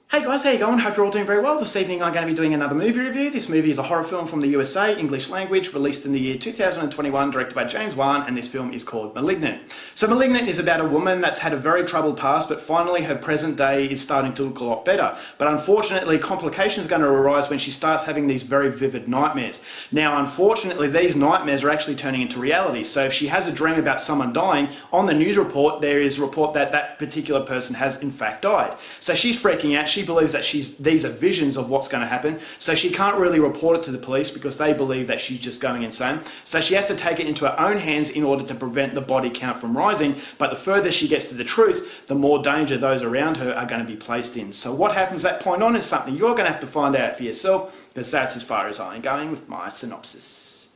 Hey guys, how you going? Hope you're all doing very well. This evening I'm going to be doing another movie review. This movie is a horror film from the USA, English language, released in the year 2021, directed by James Wan, and this film is called Malignant. So Malignant is about a woman that's had a very troubled past, but finally her present day is starting to look a lot better. But unfortunately, complications are going to arise when she starts having these very vivid nightmares. Now, unfortunately, these nightmares are actually turning into reality. So if she has a dream about someone dying, on the news report, there is a report that that particular person has in fact died. So she's freaking out. She believes that these are visions of what's going to happen, so she can't really report it to the police because they believe that she's just going insane. So she has to take it into her own hands in order to prevent the body count from rising, but the further she gets to the truth, the more danger those around her are going to be placed in. So what happens at that point on is something you're going to have to find out for yourself, because that's as far as I'm going with my synopsis.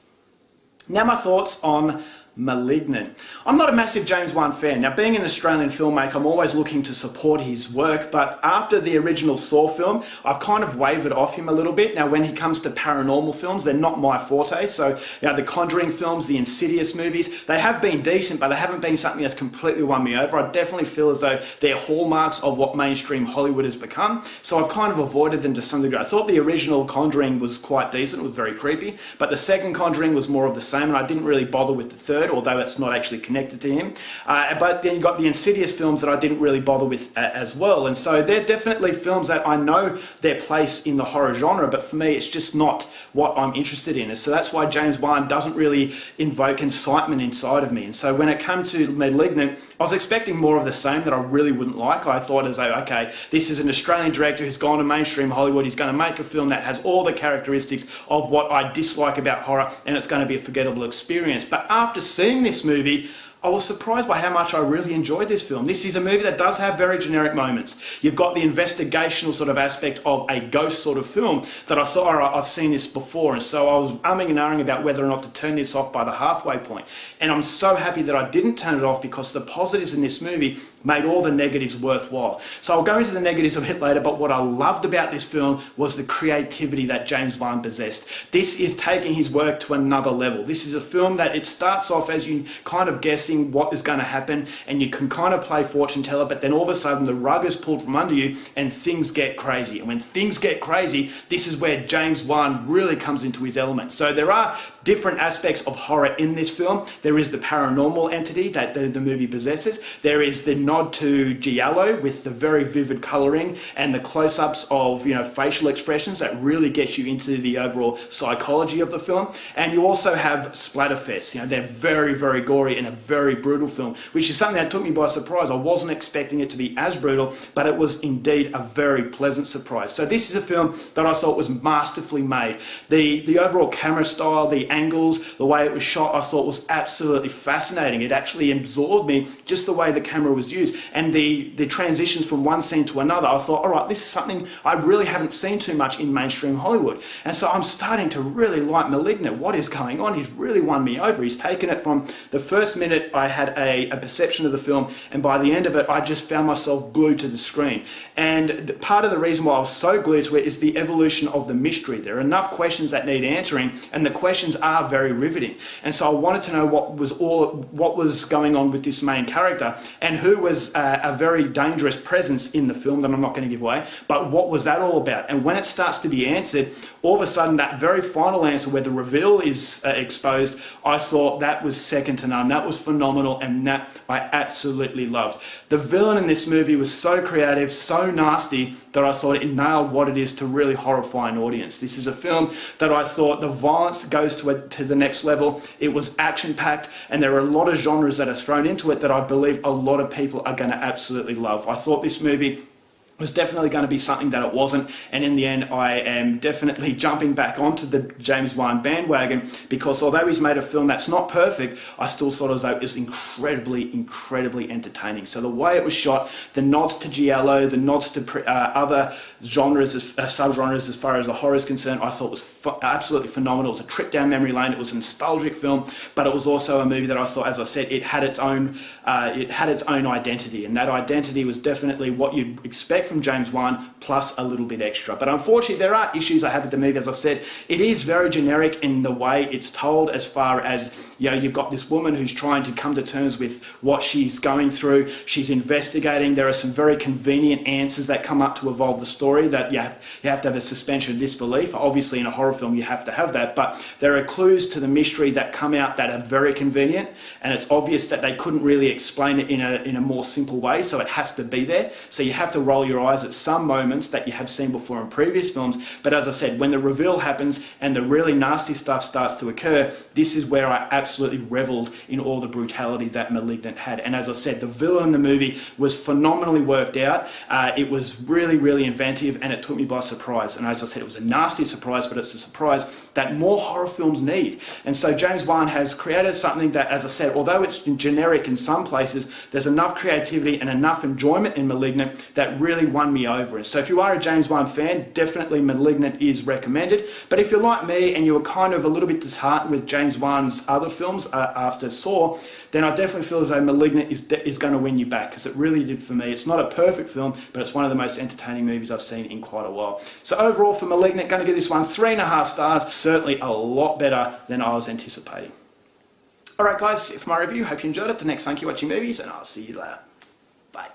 Now my thoughts on Malignant. I'm not a massive James Wan fan. Now, being an Australian filmmaker, I'm always looking to support his work, but after the original Saw film, I've kind of wavered off him a little bit. Now, when he comes to paranormal films, they're not my forte. So, the Conjuring films, the Insidious movies, they have been decent, but they haven't been something that's completely won me over. I definitely feel as though they're hallmarks of what mainstream Hollywood has become. So I've kind of avoided them to some degree. I thought the original Conjuring was quite decent, it was very creepy, but the second Conjuring was more of the same, and I didn't really bother with the third, although it's not actually connected to him. But then you've got the Insidious films that I didn't really bother with as well. And so they're definitely films that I know their place in the horror genre, but for me, it's just not what I'm interested in. And so that's why James Wan doesn't really invoke incitement inside of me. And so when it comes to Malignant, I was expecting more of the same that I really wouldn't like. I thought as though, okay, this is an Australian director who's gone to mainstream Hollywood. He's going to make a film that has all the characteristics of what I dislike about horror, and it's going to be a forgettable experience. But after seeing this movie, I was surprised by how much I really enjoyed this film. This is a movie that does have very generic moments. You've got the investigational sort of aspect of a ghost sort of film that I thought, all right, I've seen this before. And so I was umming and ahhing about whether or not to turn this off by the halfway point. And I'm so happy that I didn't turn it off, because the positives in this movie made all the negatives worthwhile. So I'll go into the negatives a bit later, but what I loved about this film was the creativity that James Wan possessed. This is taking his work to another level. This is a film that it starts off as you kind of guessing what is going to happen, and you can kind of play fortune teller, but then all of a sudden the rug is pulled from under you and things get crazy. And when things get crazy, this is where James Wan really comes into his element. So there are different aspects of horror in this film. There is the paranormal entity that the movie possesses. There is the nod to giallo with the very vivid colouring and the close-ups of facial expressions that really gets you into the overall psychology of the film. And you also have splatterfests. They're very, very gory and a very brutal film, which is something that took me by surprise. I wasn't expecting it to be as brutal, but it was indeed a very pleasant surprise. So this is a film that I thought was masterfully made. The overall camera style, the angles, the way it was shot, I thought was absolutely fascinating. It actually absorbed me, just the way the camera was used, and the transitions from one scene to another. I thought, all right, this is something I really haven't seen too much in mainstream Hollywood. And so I'm starting to really like Malignant. What is going on? He's really won me over. He's taken it from the first minute I had a perception of the film, and by the end of it, I just found myself glued to the screen. And part of the reason why I was so glued to it is the evolution of the mystery. There are enough questions that need answering, and the questions are very riveting. And so I wanted to know what was going on with this main character, and who was a very dangerous presence in the film that I'm not going to give away, but what was that all about? And when it starts to be answered, all of a sudden that very final answer where the reveal is exposed, I thought that was second to none. That was phenomenal, and that I absolutely loved. The villain in this movie was so creative, so nasty, that I thought it nailed what it is to really horrify an audience. This is a film that I thought the violence goes to the next level. It was action-packed, and there are a lot of genres that are thrown into it that I believe a lot of people are going to absolutely love. I thought this movie was definitely going to be something that it wasn't, and in the end I am definitely jumping back onto the James Wan bandwagon, because although he's made a film that's not perfect, I still thought as though it was incredibly entertaining. So the way it was shot, the nods to giallo, the nods to other genres, subgenres as far as the horror is concerned, I thought was absolutely phenomenal. It was a trip down memory lane. It was a nostalgic film, but it was also a movie that I thought, as I said, it had its own identity, and that identity was definitely what you'd expect from James Wan, plus a little bit extra. But unfortunately, there are issues I have with the movie. As I said, it is very generic in the way it's told, as far as You know, you've got this woman who's trying to come to terms with what she's going through. She's investigating. There are some very convenient answers that come up to evolve the story that you have to have a suspension of disbelief. Obviously, in a horror film, you have to have that, but there are clues to the mystery that come out that are very convenient, and it's obvious that they couldn't really explain it in a more simple way, so it has to be there. So you have to roll your eyes at some moments that you have seen before in previous films, but as I said, when the reveal happens and the really nasty stuff starts to occur, this is where I absolutely reveled in all the brutality that Malignant had. And as I said, the villain in the movie was phenomenally worked out. It was really, really inventive, and it took me by surprise. And as I said, it was a nasty surprise, but it's a surprise that more horror films need. And so James Wan has created something that, as I said, although it's generic in some places, there's enough creativity and enough enjoyment in Malignant that really won me over. And so if you are a James Wan fan, definitely Malignant is recommended. But if you're like me and you were kind of a little bit disheartened with James Wan's other films after Saw, then I definitely feel as though Malignant is going to win you back, because it really did for me. It's not a perfect film, but it's one of the most entertaining movies I've seen in quite a while. So overall for Malignant, going to give this one 3.5 stars. Certainly a lot better than I was anticipating. Alright guys, for my review, hope you enjoyed it. Till next time, keep watching movies, and I'll see you later. Bye.